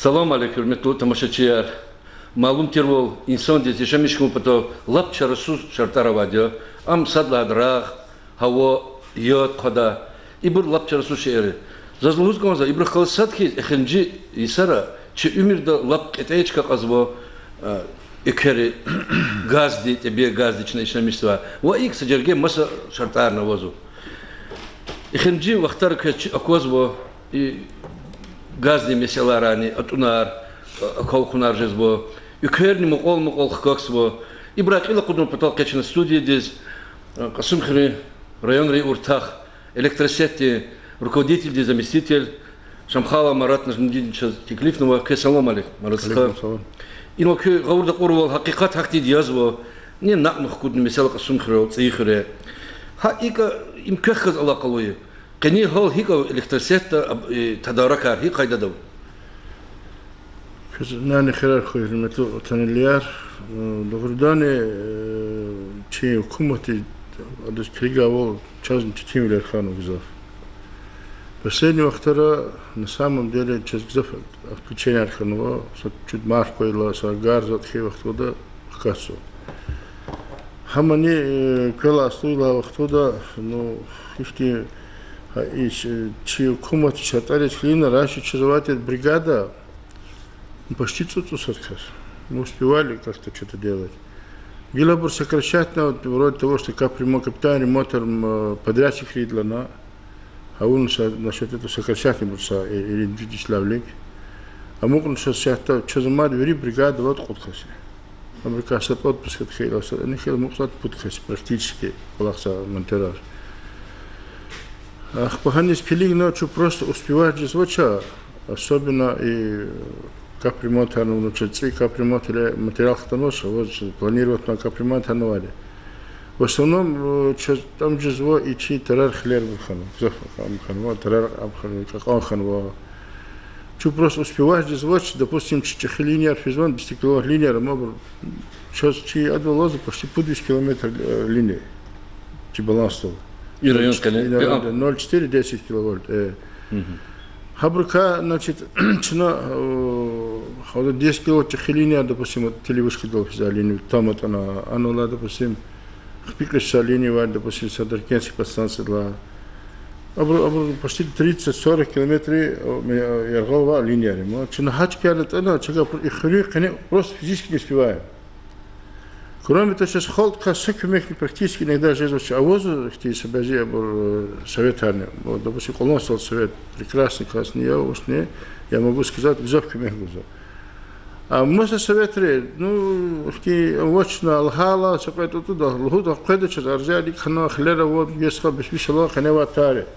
Салам алейкум, хурматтуу тамашачылар. Малум тервол инсан дети шамишкум пато лап чарасу шартаравадио. Ам садладрах, хаво йод кода. Ибр лап чарасу шере. Зазлузгонза ибр халсатхи эхенджи исара че умирда лап кетечка казво икери газди тебе газдична шамишва. Ва ик саджерге маса шартарна возу. Эхенджи вахтар кеч аkozво и газди меселарани атунар колхунар жезбо юкерни мукол хкоксбо ибракила кудун потолкечна студия дез Касымхри район Уртах электросети руководитель дез заместитель Шамхала Марат Нажмдинович Теклифнова кесалом алейк Маратска ино ке гаурда курвал хакикат хакти дязбо не нахмх кудун месел Касымхри цихре ха ика им кехаз алакалуе كني هول هيكو إلكترسيتا تداركار هي قايدة دو. ناني خير خوي المتلو تنليار دغرداني شيء حكومتي أدرس كريجا وول چازن تيم لير خانو بزاف. بس إني وقتها نسامم ديالي چاز بزاف أفكتشين أرخنوا صد جد مارك بيلا صار غارزات خي وقت ودا خكاسو. همني كلا أصلا وقت ودا إنه يفتي чи кумат чатали члена раньше чизователь бригада почти цуцусаткас. Мы успевали как-то что-то делать. Было бы сокращать вроде того, что капитан ремонтер подрядчик Ридлана, а он насчет этого сокращать не будет или дичлавлик. А мог он сейчас чизомат вери бригада вот куткаси. Американцы подпись отхилил, они хотели мог подкаси практически полахса монтаж. Паханис пилиг ночью просто успевать звуча, особенно и капремонт научиться, капремонт материал хтоноша, вот планировать на капремонт хановали. В основном там же зво и чи террар хлер бухану, ханва террар абхан как он ханва. Чу просто успевать звуча, допустим, чехлиния физон 10 километров линия, могу сейчас чи адвалоза почти по 200 километров линии, чи баланс стал. И районская, 0,4-10 киловольт. Хабрука, значит, чина, 10 киловольт чехлиния, допустим, телевышки долбиза линию, там вот она, допустим, пикающая линия, допустим, Садаркенский подстанция для, почти 30-40 километров ярголова линия. Чина хачки, она, чага, просто физически не успеваем. Кроме того, сейчас холод касыкмехи практически иногда жизнь, а возу в Сабазе был совет армии. Вот, допустим, колонстал совет прекрасный, классный, я могу сказать, взовки мехгуза. А мы со советры, ну, в очно алхала, сапает туда, лгуда, когда сейчас арзяли, хана хлера, вот, если бешвишала, ханева таре.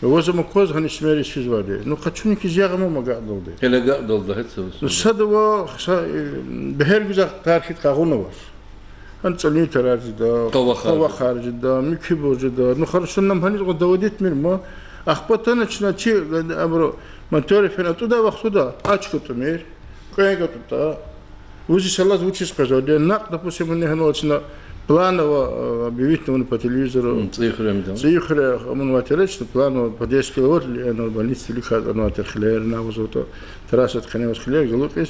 Возу макоз, хани смерись физвали. Ну, хочу ники зягаму магадолды. Или гадолды, это все. Садово, бехергуза тархит кагуноваш. أنت تراجع دا، قوة خارج دا، مكيبوج دا، نخرج لنا مهني قد دوديت من ما أخبطنا شنا شيء أمره من تعرف هنا تودا وقت دا أشكو تمير كأي كتوتا وزي سلاز وشيس كذا نقد بس من هنا وشنا بلان وبيبيتنا من التلفزيون زيخرة من واترش بلان بديش كيلوات اللي أنا البنيت اللي خد أنا تخلير ناوزوتا تراسة خنيوة خلير قالوا إيش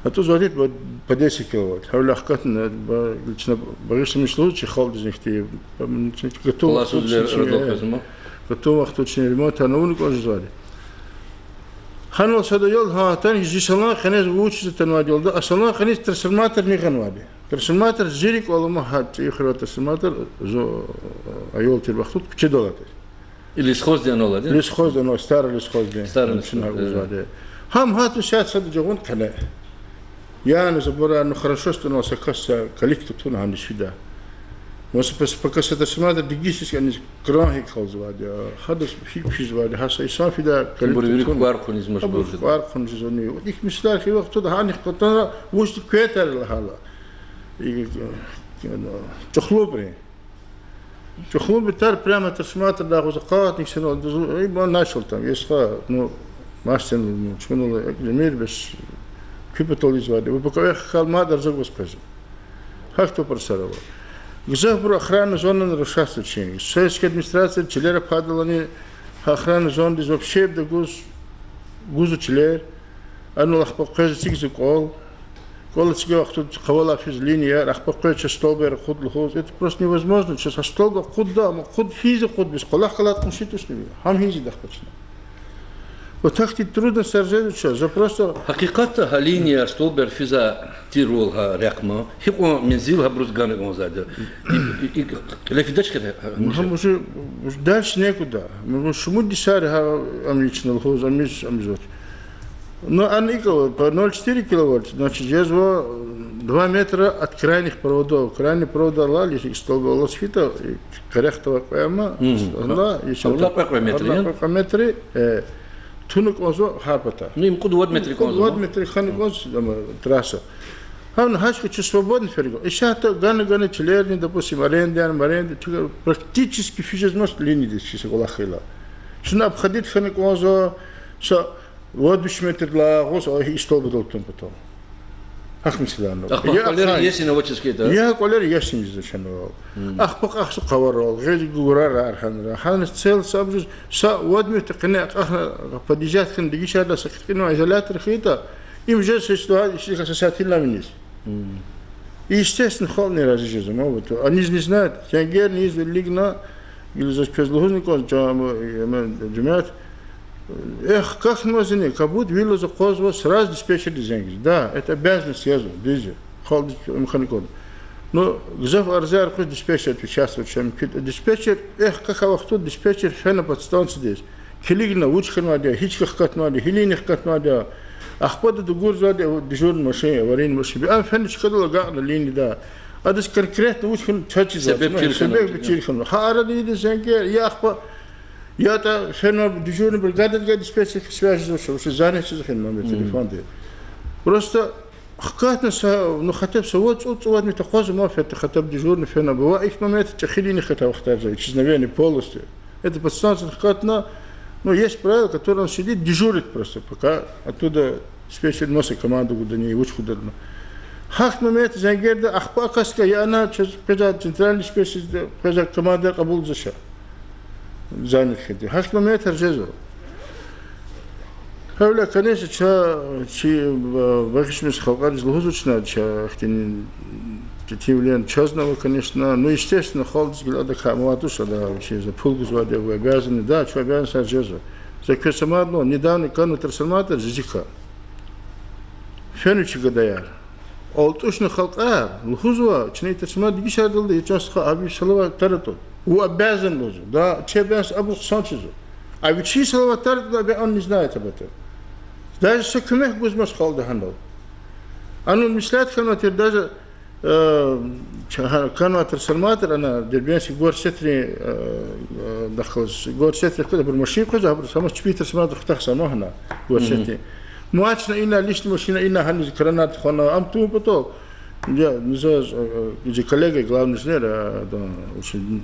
А то звонит по 10 киловатт. А легкотно, боюсь, не случай, холод из них ты готовых точно ремонт, а на улице уже звали. Ханул садоел, тань жисална, ханез учится танвадил, да, а сална ханез трансформатор не ханвади. Трансформатор зирик, олама хат, их трансформатор, айол тербахтут, $5. Или схождение оно, да? Или схождение, старый схождение. Старый схождение. Хам хату сейчас садоел, кане. Я не забываю, ну хорошо, что у нас оказывается калитка тут на нищеда. Может быть, пока это смотря дигистически они крахи колзывали, хадас фикши звали, хаса и сам фида калитка тут. Квархон из может быть. Квархон из они. Вот их мечта, что вот туда они кто-то вышли кветер лахала. И чохлобри. Чохлобри тар прямо трансформатор да гузакат, них сено, и он начал там, если ну мастер, чунула, экземир без капитализировали. Вы пока халма дорожок восказал. Как то просарало. Где про охрану зоны нарушаться чинили. Советская администрация челера падала не охрану зоны вообще до гузу челер. أنا أخبار تيجي قال تيجي وقت قولا في линия أخبار столбер خد الخوز это просто невозможно сейчас столбер خد да خد физи خد без قلق قلات مشيتوش نبي هم هيجي دخلتنا وتحت трудно сержать сейчас за просто حقيقة لينيا столбер فيزا تيرولها رقمة هيقو منزلها بروزغان غوزادة لا في داش كده هم مش дальше некуда мы шуму десарها амлично الخوز амизот но они по 0,4 киловольт, значит, здесь 2 метра от крайних проводов. Крайний провод лали, столб лосфита, корректова прямо, она, еще одна метры, тунук озо харпата. Ну, им куда 2 метры конзо? 2 метры ханиконз, трасса. Он хашку свободный ферго. И сейчас то ганы челерни, допустим, аренды, практически физически линии здесь чисто голахила. Что обходить ханиконзо, что вот 2 метров для гос, а и столб долтон потом. Ах, мисля, ну. Ах, колер есть и новоческие, да? Я колер есть не изучал. Ах, пока что каварол, геди гурара арханра. Хан цел сабжус, са вот метр кне, ах, подъезжать хан дигиша да сакино изолятор хита. Им же ситуация, что сатила вниз. И естественно, холодный разъезд, вот. Они не знают, тянгер не из лигна, или за спецлухозников, джамят. Эх, как можно, как будто виллу за козу сразу диспетчер деньги. Да, это обязанность язу, дизи, холодный механикон. Но гзав арзар хоть диспетчер отвечает, чем диспетчер, эх, как авахту диспетчер фена подстанции здесь. Хилигна учхан вадя, хичках катнвадя, хилиних катнвадя, ахпада дугур вадя, дежурный машин, аварийный машин. А фена чикадула гагна линии, да. А здесь конкретно учхан чачи за. Себе пирхан. Хара диди зенгер, я ахпа. Я-то ферма дежурный бригада диспетчер связывался, что занялся за фермами телефон. Просто хкатно, ну хотя бы вот мне такое мафия, это хотя бы дежурный ферма была, их моменты чахили не хотел вختаржать, исчезновение полностью. Это подстанция хкатно, но есть правило, которое он сидит, дежурит просто, пока оттуда диспетчер носит команду, куда не учку дадно. Хак момент зангерда, ахпа каска, я она через центральный диспетчер, через команда кабул заша. занят хотел. Хаш момент аржезо. Хавля, конечно, че вахишмис халкар злозучна, че хтин тивлен чазнова, конечно, ну естественно холод взгляда хамуатуша, да, вообще за пулгу звали, вы обязаны, да, что обязаны аржезо. За кесама одно, недавно кану трансформатор зизика. Фенучи гадаяр. Олтушна халкар, лхузва, чней трансформатор дигишардылды, ячасха аби шалава таратот. У обязан лозу, да, че обязан Абу Санчезу. А ведь чьи слова таратот, он не знает об этом. Даже сакмех гузмаш халда хандал. Оно мисляет ханатир даже кану трансформатор, она дербенси горсетри дахлас горсетри куда бормашин куда, а сама чпи трансформатор хтах самахна горсетри. Муачна ина лишняя машина ина ханыз кранат хана амту потом. Я не знаю, где коллега, главный инженер, да, очень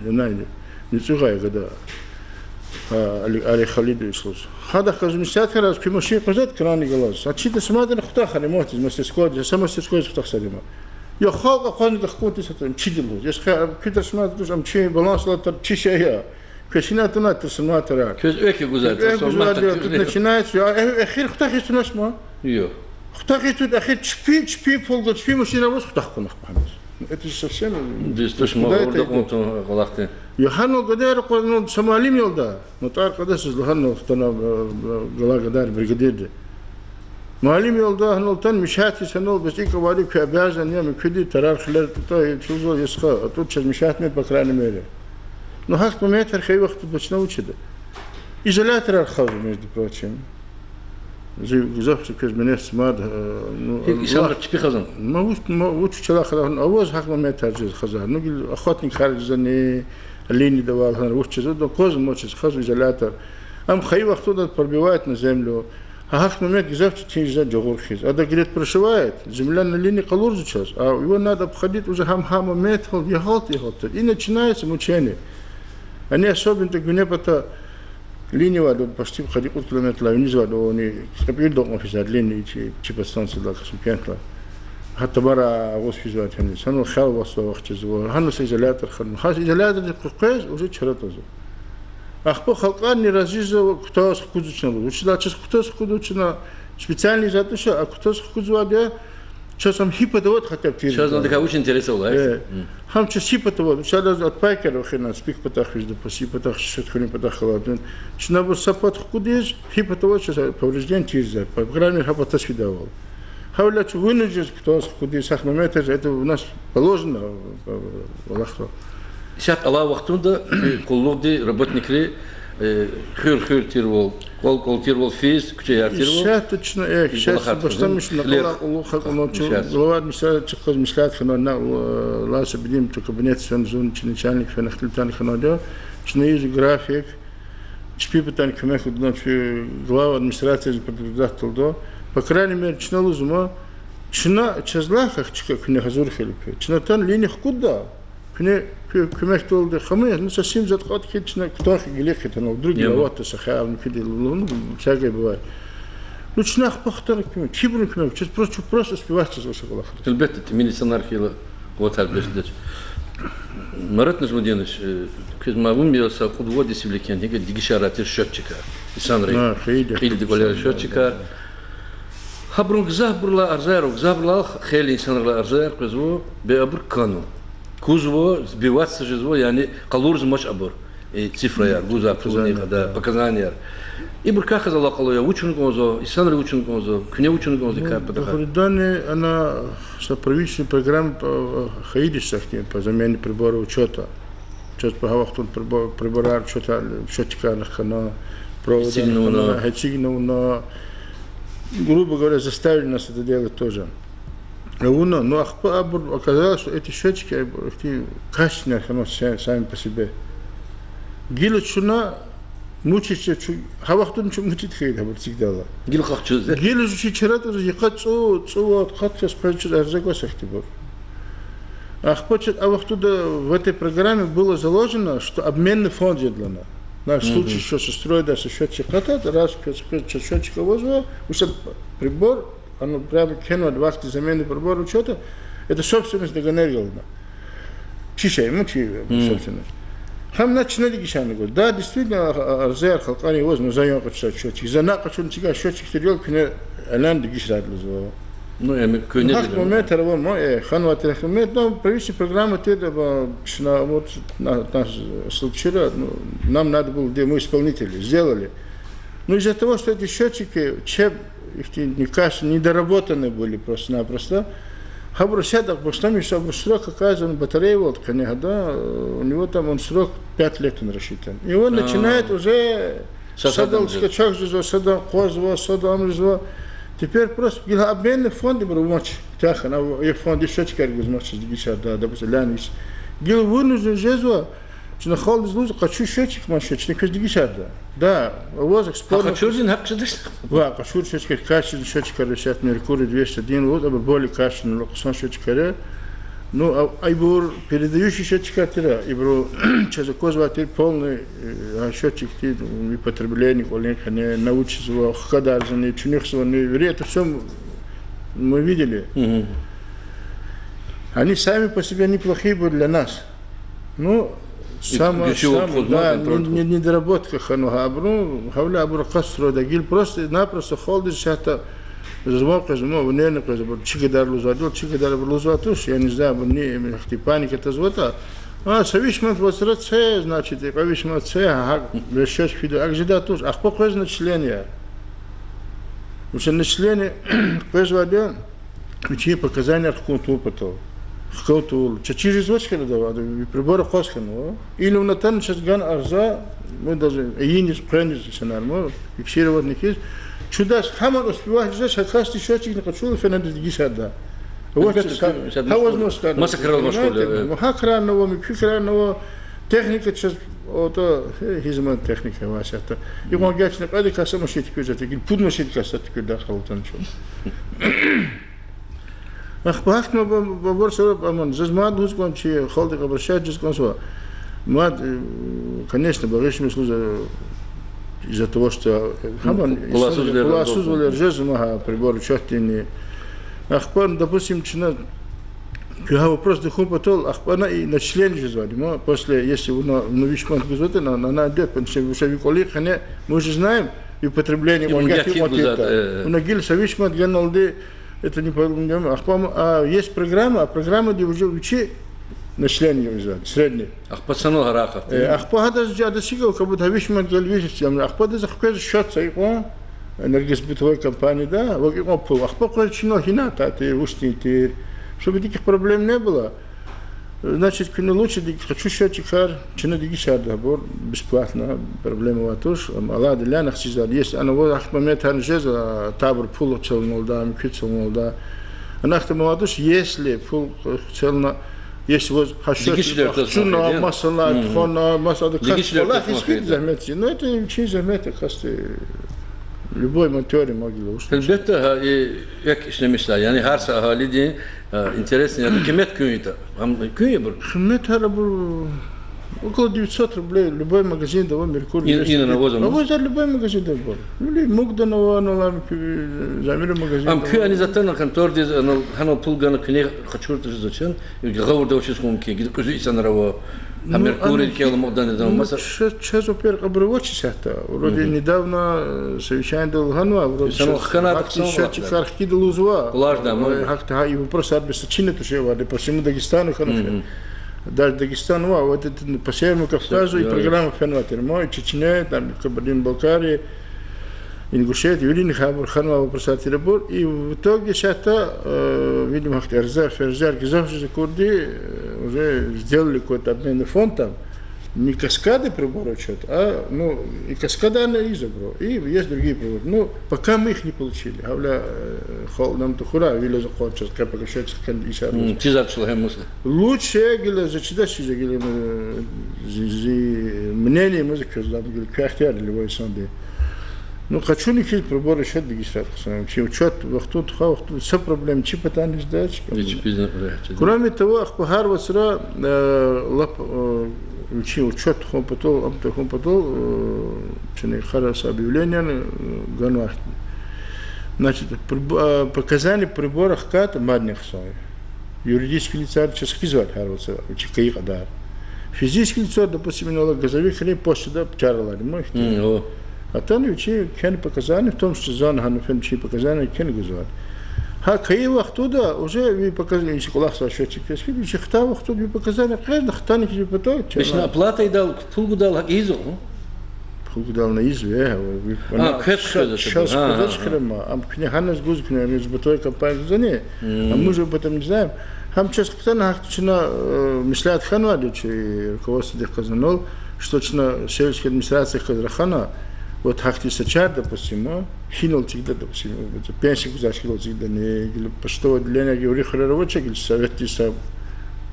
не цугай, когда Али Халидович слушал. Хада казумисят раз, пимоши казат крани глаз. А чита смотрит хтах ремонт из мастерской, сама мастерской хтах садима. Я халка хан какой-то сатан чидилу. Я сказал, Питер смотрит, ам чей баланс латар чищая. Кешина тона трансформатора. Эки гузат трансформатор. Тут начинается, ахир хтах есть у нас ма. Йо. Хтах тут ахир чпи полгода чпи машина воз хтах конах память. Это же совсем. Здесь тоже можно конту галахты. Яхану гадер ну Сомали мелда. Но так когда созлахану тона гала гадер бригадир. Мали мелда ну тан мишати санол бесика вали к обязан я мкиди тарар хлер то чузо ясха. А тут сейчас мишат мне по крайней мере. Но хак момент хай вахт бачна учида. Изолятор архав между прочим. Завтра kes менес мад ну ишамр чпи хазан. ما وش شلا خذ أوز حق ما يترجز خزان نقول أخواتني خارج زني اللي ندوال هنا وش جزء ده كوز موتش خذ جلاتر أم خي وقت ده بربيوات نزملو حق ما يتجزف تيجي جغور خيز هذا قلت برشوات زملنا اللي قلور زشاز أو يقول نادا بخديت وجه هم ما يدخل يهالت إنه تنايس موتشيني أنا أصاب أنت جنيه بتا линия воды почти входит от километра вниз воды они скопили дом офиса длинный типа станции для космопианта хатабара офис воды сано хал васо вахчезво ханус изолятор хас изолятор кукез уже чаратозо ахпо халкан не разжизо кто скудучно учила чес кто скудучно специальный зато, что, а кто скузывает, сейчас там хипотовод хотя бы. Сейчас надо очень интересно. Хам сейчас хипотовод, сейчас от пайкера хрена, спик потах везде, паси потах, что хрен потах холодный. Что набор сапот кудиш, хипотовод сейчас поврежден тизер, по программе хапота свидавал. Хавляч вынужден, кто кудиш сахнометр, это у нас положено в Аллаху. Сейчас Аллах вахтунда, коллоги, работники, хыр тирвол, кол тирвол физ, куча тирвол. Сейчас точно, сейчас бастамиш на колах улуха, глава администрации мислят хана ласа бедим то кабинет связан начальник фенахтилтан ханадо, что есть график, чпи питань кемех глава администрации подготовил до, по крайней мере чна лузума, чна чазлахах чка кне хазур хелпе, чна тан линих куда. كمش تقول ده خميس مثلا سيم زاد قط كده كتاخ جليك كده نو درج لوات سخاء من كده لون شاقي بواي لوش ناخ بختار كم كبر كم بس بروس اسبوعات وش غلط البيت تميل سنار كيلا وتر بجدش مرات نجمدينش كده ما بوم يوسا قدوة دي سبلكين هيك دي شارات الشوتشكا سانري خيل دي قولي الشوتشكا خبرون زابرلا ارزار زابرلا خيلي سانرلا ارزار كزو بأبر كانو Кузово сбиваться жизво, яни калурз маш абур. И цифра яр, гуза признаниха, да, показания. И бурка хазала калуя учен гозо, и санри учен гозо, кне учен гозо, как потаха. Дане она сопроводительная программа по хаидисах, по замене прибора учета. Сейчас по хавахтун прибора учета, счетчика на хана, провода на хатсигну, грубо говоря, заставили нас это делать тоже. Но оказалось, что эти счетчики качественные сами по себе. Гилы чуна мучится, хавахтун чу мучит хейт, всегда. Гилы как чуз? Гилы же чират уже якат цуат хатка спрячет арзагосах тибор. Ахпочет авахтуда в этой программе было заложено, что обменный фонд для нас. На случай, что се строит даже счетчик хатат, раз счетчика возьму, уже прибор. Оно прямо кено 20 замены прибора учета, это собственность Даганерилна. Чищай, мучи собственность. Хам начинали гишаны говорят, да, действительно, арзер, халкани возьму, заем почитать счетчик. За накачу на тебя счетчик стерел, кене элен гишрад лазу. Ну, я кене. Хак момент, равон мой, ханва телефон, но правительственная программа теда, что вот нас случилось, нам надо было, где мы исполнители, сделали. Но из-за того, что эти счетчики, их недоработаны были просто-напросто. Хабру сядок, потому что там еще срок оказывается батарея, вот, да, у него там он срок 5 лет он рассчитан. И он начинает уже садал скачок, садал козво, садал амризво. Теперь просто обменный фонд, мочь, тяха, на фонд еще теперь возможно, да, допустим, лянис. Гил вынужден жезво. Что холод злуз, хочу счетчик, счетчик, каждый гишат, да. Возок спорно. Хочу один, как же да, хочу счетчик, качественный счетчик, 60 меркурий, 201, вот, а более качественный, локосан счетчик, ну, айбур, передающий счетчик, айбур, через козва, полный счетчик, и потребление, не научится, хадар, не чунихсва, не это все мы видели. Они сами по себе неплохие были для нас. Ну, да, недоработка хануха абру, хавля абру касру дагил, просто-напросто холдишь это, змока, внешне, чигадар лузадил, чигадар лузатуш, я не знаю, не паника это звота. А, совещмент возврат це, значит, и повещмент це, а вещать фиду, а где да тоже, а какое начисление? Потому что начисление, производя, учи показания архунту потом. Хкаутул, через вочка давал, прибор хосхану. Или у Натан сейчас ган арза, мы даже иинис пренис сценарий, фиксировать не есть. Чудас, хамар успевает здесь, а каждый счетчик не хочу, фенадис гишада. Вот это, возможно, массакрал машколе. Махакранного, микфикранного, техника сейчас, вот хизман техника ваша. И он говорит, что это касса машинки кузет, и пуд машинки касса теперь дахал танчу. Ах, пахнет бабор сорок, амон. Зазмад лузкон, че холдик обращает, жескон сва. Мад, конечно, барышми служа из-за того, что амон, куласузвали ржезмага прибор учетный. Ах, допустим, чина, я вопрос доху потол, ах, она и на член звали, но после, если у нас новичком гузоты, она идет, потому что виколи, мы уже знаем, и употребление Унгатит. Унагиль Савишмат Ганалды, это не помню, а есть программа, где уже учи население взять, средний. Пацану Гараха. Ахпада жада сигал, как будто Вишмат Галвиш, Ахпада захкез счет сайко, энергосбытовой компании, да, вот и опыл. Ахпада чино хината, ты устни, чтобы таких проблем не было. Значит, лучше хочу счетчик, чина дигишар, бесплатно, проблема ватуш, Аллах Дилянах Сизар. Есть, она вот ахмамет ханжеза, табр пул цел молда, миквит молда. Она ахта молодуш, если пул цел если вот счетчик, чуна, масала, тхона, масала, Аллах искит заметьте, но это очень заметно, касты. Любой монтёр могил ушли. Elbette ek işlemişler. Yani her ahali diye интересно. Yani kıymet köyüde. Köy bu. Kıymet bu около 900 рублей. Любой магазин давал Меркурий. И на навозом. Навоз любой магазин давал. Или Мугданова, замер магазин. Ам köy ani zaten kantor diye hani pulganı kine kaçırdı zaten. Gavurda o şey komki. Gidip gözü insanlara o. А Меркурий кел Мугдан да. Сейчас, во-первых, обрывочись это. Вроде недавно совещание дал Ганва. Вроде счетчик архи дал Узва. Как-то его просто обеспечили, то что по всему Дагестану Ханфе. Даже Дагестан, вот это по Северному Кавказу и программа Фенватер. Мой Чечня, там Кабардино-Балкария, Ингушетия, Юрий Хабар, Ханва просад Тирабур. И в итоге сейчас, видимо, Ферзер, Гизавши Курди уже сделали какой-то обменный фонд там. Не каскады приборов что-то, а и каскада анализа, и есть другие приборы. Ну, пока мы их не получили. Гавля нам тухура, вилла заход, сейчас как покажется, как еще раз. Лучше, гила, зачитать, гила, мнение музыки, кахтер, любой сонды. Ну, хочу не хить приборы счет регистрации. Учет, вахтут, все проблемы, чипа не сдать. Кроме того, Ахпагар Васра учил учет хомпатол, харас объявление, ганвахт. Значит, показания прибора хката мадних сой. Юридический лица сейчас хизвать харваться, учикаи кадар. Физический лицо, допустим, газовик хлеб после да пчаралали, можете. А там учи кен показания, в том, что зон хаnufen учи показания кен газовать. А каи вахтуда уже ви показали, если кулак со счетчик, если учи хта вахтуда ви показания, каждый хтаник ви потом. Бешна оплата и дал, пулгу дал изу. Пулгу дал на изу, Сейчас сказать хрема, а княгана с гузкой, с бытовой компанией зоне, а мы же об этом не знаем. Хам сейчас кто-то мечтает ханвали, руководство Дехказанол, что сельская администрация Хазрахана, вот хахти сачар, допустим, хинул всегда, допустим, пенсию зашкилил всегда, не почтовое отделение говорит рабочий, или советница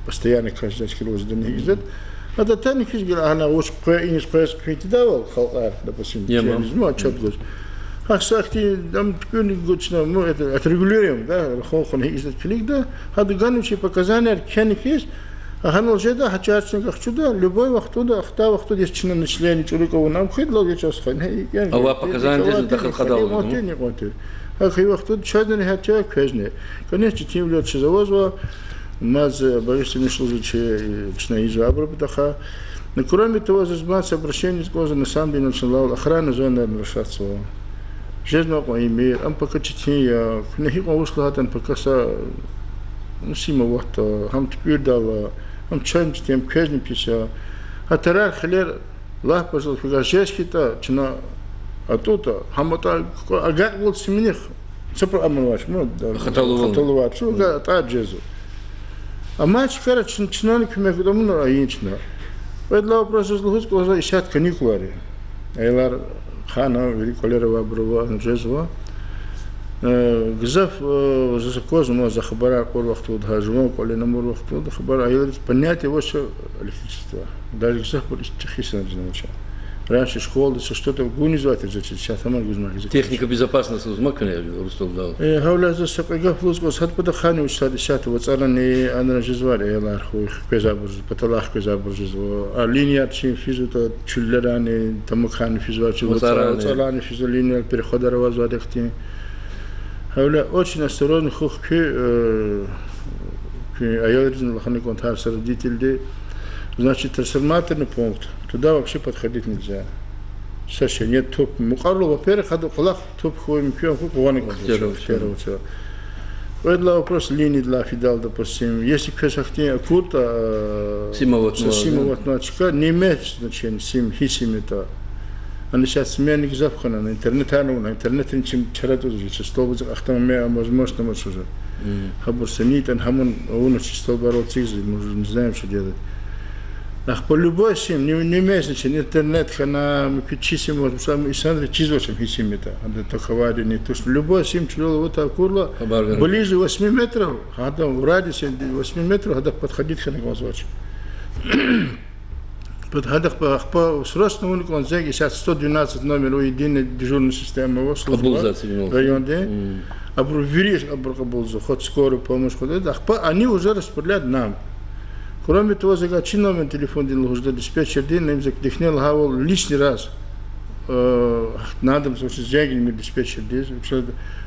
постоянно каждый зашкилил всегда не ездит. А до того них говорит, она уж и не спрашивает, какие давал, халар, допустим, отчет год. А сахти, там теперь год, мы это отрегулируем, да, рахохан ездит клик, да, а доганучие показания, кених есть. А ханул жеда, хачарчник ахчуда, любой вахтуда, ахта вахтуда, есть чина население человекову нам хидло, я сейчас ходил. А вы показания здесь дахал ходал? А хай вахтуда чадный хача квежный. Конечно, тем лет завозва, маз Борисович Мишлович чина изу абрабдаха. Но кроме того, заниматься обращением с глаза на самом деле начала охрана зоны администрации. Жизнь имеет, а пока читание, книги ушла, там пока са сима вахта, хам теперь дала. Он чанч тем квежни писа, а тарар халер лах пожал фигашешки-то, чина, а тут-то, хамата, агак вот семених, сопро аманваш, хаталуват, что та джезу. А мальчик, короче, чиновник между домом, а инчна. Поэтому вопрос из Лугуцка уже ищет каникулы. Эйлар хана, великолерова, брова, джезова. Гзав за закозом, за хабара, кор вахту, дхажума, коли намор вахту, хабара, а понятие ваше электричество. Даже гзав был чехисан научил. Раньше школы, что-то гунизовать, сейчас там гузмак. Техника безопасности узмакная, Рустов дал. Гауля за сапагав лузгос, хат подахани учтали сяту, вот царани ана жизвали, элар хуй, пезабур, потолах пезабур жизво. А линия чин физута, чуллерани, тамукхани физуачи, вот царани физу линия, перехода равазвадехти. Гауля очень осторожно хухки, айодризм лохани контар с родителей. Значит, трансформаторный пункт, туда вообще подходить нельзя. Саша, нет топ. Мукарло, во-первых, ходу колах топ хуем пьем, хуем кваник. Это вопрос линии для фидал, допустим. Если пешахтин курта, симоватночка, не имеет значения, сим, хисимита. Они сейчас сменник запхана на интернет, на интернете ничем чарату уже, столб ахтамаме, возможно, может уже. Хабурсанит, хамон, он очень столбарол цизы, мы уже не знаем, что делать. Ах, по любой сим, не имеет значения, интернет, хана, мы кичисим, вот, сам Исандре, чизвочем хисимита, а это хавари, не то, что любой сим, чуло, вот так курла, ближе 8 метров, а там в радиусе 8 метров, а подходит хана глазочек. Подходах по срочному унику, он зайги, сейчас 112 номер у единой дежурной системы его службы, район день, а вириш абракабулзу, хоть скорую помощь, они уже распределяют нам. Кроме того, загачи номер телефона день диспетчер день, им задихнел хавал лишний раз. Надо, потому что зайги не диспетчер день,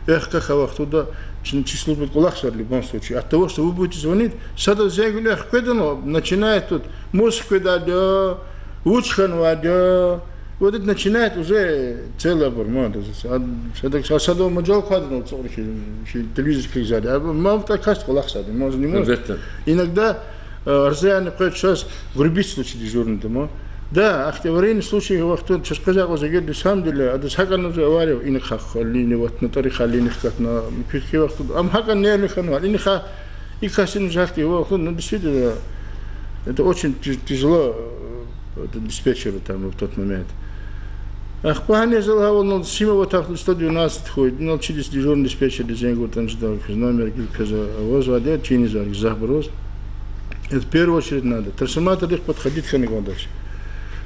эх, как хавах туда, число будет кулакса в любом случае. От того, что вы будете звонить, саду зайги эх, кедано, начинает тут музыку дадё, учхан вадё, вот это начинает уже целый оборот. А саду маджал квадранул, телевизор как сзади, а мам так кажется кулакса, может не может. Иногда Арзяне приходит сейчас врубить случай дежурный дома. Да, аварийный случай, кто сейчас сказал, что на самом деле, а das hakan уже авария, и них халини вот на тарих халини как на пихи вот, ам hakan не лихану, и них и касин жахти его, ну действительно, это очень тяжело диспетчеру там в тот момент. Ах, пахане залавал, ну сима вот так 112 ходит, ну через дежурный диспетчер дизайнер там ждал, номер гильпеза, возводя, чини зарик, захброс. Это в первую очередь надо. Трансформатор их подходит к нему.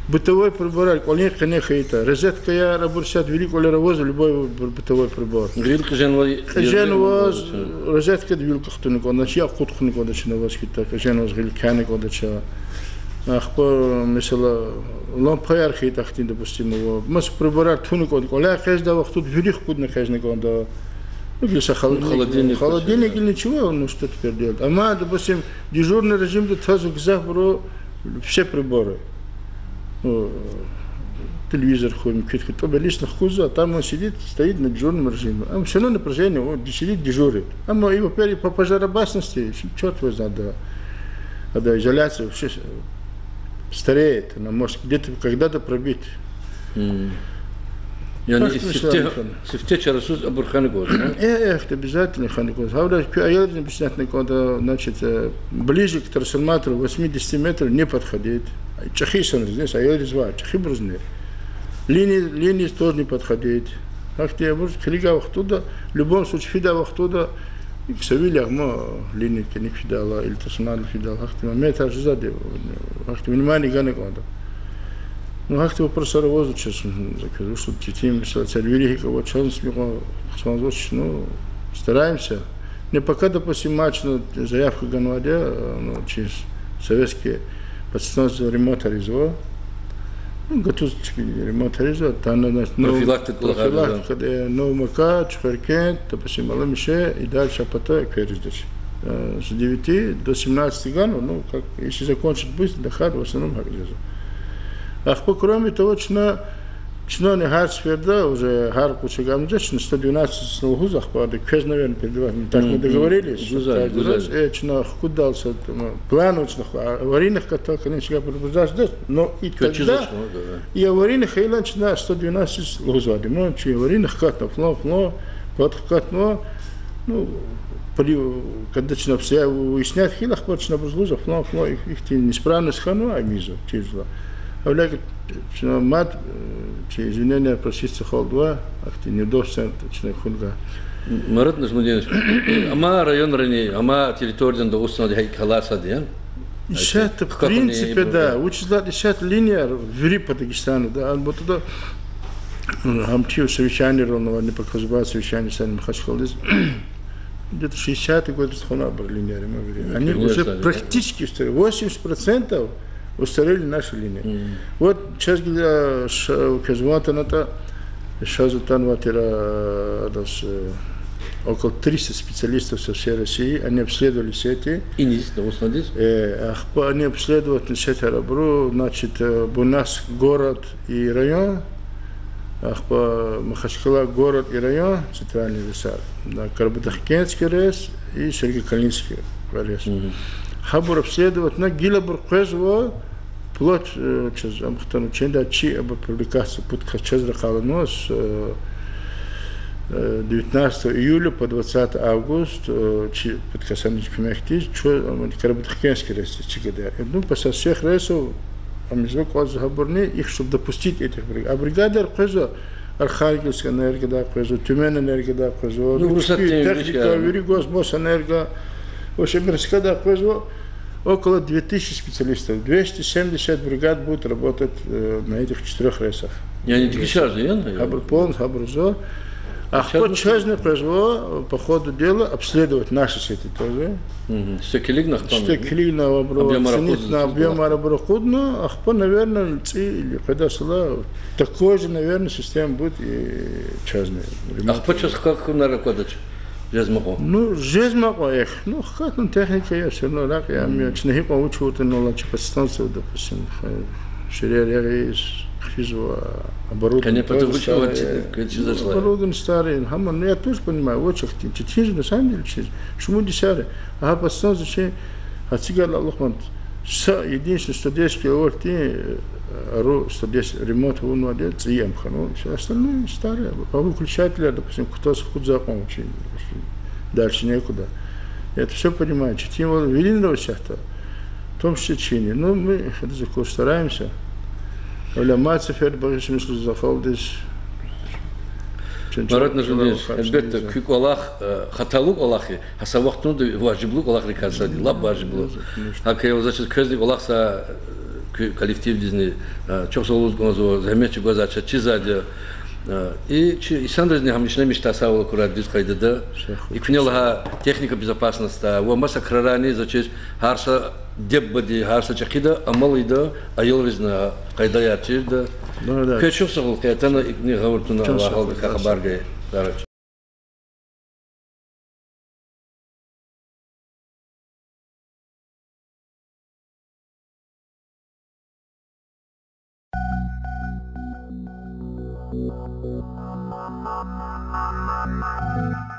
Бытовой прибор, конечно, это розетка я работаю великого леровоза, любой бытовой прибор. Грилка женвоз, розетка двилка хтунико, значит я худхунико дачинавоз кита, женвоз грилканико дача. Ах по mesela лампа яркий тахтин допустим его. Мас прибор тунико, коля каждый вахт тут велик кудный каждый года. Ну, для холодильник или ничего, ну что теперь делать. А мы, допустим, дежурный режим, тут сразу к все приборы. Телевизор ходим, кто бы лично хузу, а там он сидит, стоит на дежурном режиме. А все равно напряжение, он сидит, дежурит. А мы его по пожаробасности, черт его знает, да изоляция вообще стареет, она может где-то когда-то пробить. Yani sifte çarasız aburkhani goz. Эх, обязательно хани гоз. Говорят, аяльный объяснять кода, значит, ближе к трансформатору 80 метров не подходит. Чахи сон здесь, аяльный звать, чахи брузны. Линии тоже не подходит. Ах, ты можешь кликав туда, в любом случае фидав туда, и к савилях мы линии не фидала или трансформатор фидал. Ах, ты метр сзади, ах, ты внимание ганы кода. Ну, как ты вопрос ровозу сейчас закажу, чтобы детям цель великий, вот сейчас ну, стараемся. Не пока, допустим, матч, ну, заявка Ганвадя, ну, через советские подстанции ремонта резво, ну, готов ремонт резво, там, значит, профилактика, мака, чхаркен, допустим, аламише, и дальше потом перездача. С 9 до 17 гану, ну, как, если закончить быстро, доход в основном как резво. Ах, кроме того, что не хар сферда, уже хар кучагам, что 112 слугузах, квез, наверное, перед вами, так мы договорились, что худался, план, аварийных каток, конечно, предупреждать, но и тогда, и аварийных хейланч на 112 слугузах, ну, че аварийных каток, подкатно, ну, когда начинают все выяснять, хилах, почти слугузах, их неисправность хану, а мизу, тяжело. Авляк, что мат, че извинения проситься холдва, ах ты неудобство, точно хунга. Марат Нажмудинович, ама район ранее, ама территория до установления халаса ден? Ищат, в принципе, да. Учат ищат линия в по Дагестану, да. Вот туда амчив совещание ровно, не показывают совещание с нами Хачхалдис. Где-то 60-й год страна была линия. Они уже практически 80% устарели наши линии. Вот сейчас, когда Казватаната, сейчас там около 300 специалистов со всей России, они обследовали сети. И не здесь, они обследовали сеть Арабру, значит, у нас город и район, Ахпа Махачкала город и район, центральный весар, Карабатахкенский рейс и Сергей-Калинский рейс. Хабур обследовать на Гилабур Квезво, плоть через Амхтану Ченда Чи об публикации под Хачезра Халано с 19 июля по 20 августа под Касанич Пимехтич, Карабатахкенский рейс, Чигадар. Ну, после всех рейсов Амизбек Хабурни, их, чтобы допустить этих бригад. А бригада Квезо, Архангельская энергия, Квезо, Тюмень энергия, Квезо, техника, Веригос, Мосэнерго, в общем, Раскада Квезо, около 2000 специалистов. 270 бригад будут работать на этих 4 рейсах. Я не такие сейчас, я? Хабур полн, Хабур зо. А кто честно Квезо по ходу дела обследовать наши сети тоже. Стекелигнах там. Стекелигнах обрабатывать на объем обрабатывать, а кто, наверное, или когда сюда такой же, наверное, система будет и честная. А кто сейчас как на ракодать? Жезмако. Ну, жезмако их. Ну, как он техника я все равно рак. Я мне чнехи получу, но лучше подстанцию, допустим, шире оборудование. Оборудование старое. Ну, я тоже понимаю, очень чтиже, на самом деле, чтиже. Шуму десяре. А подстанцию, зачем? А цигар Аллахман. Единственное, что 10 киловатт, 110 ремонт в воде, ЦМХ. Ну, все остальное старое. По выключателю, допустим, кто-то худзаком очень. Дальше некуда. Я это все понимаю. Чтим его велинного сяхта. В том числе чине. Ну, мы это стараемся. Оля Мацефер, Багишим Слузафалдис. Марат Нажулевич, elbette küçük olaq, xatalıq olaqı, hasavaqtunu da vaciblıq olaq rikasadi, lab vaciblıq. Hakaya значит közlük olaqsa коллектив dizni çok soluz gozo, zahmetçi gozaça çizadi. И Исандр Хамишна Миштасава Курадис Хайдада, и княлха техника безопасности, а масса крарани зачем харса деббади, харса чахида, амалида, айолвизна Хайдая чирда. Качев сагул, каятана и не говортуна Аллахал Хахабаргай. Thank you.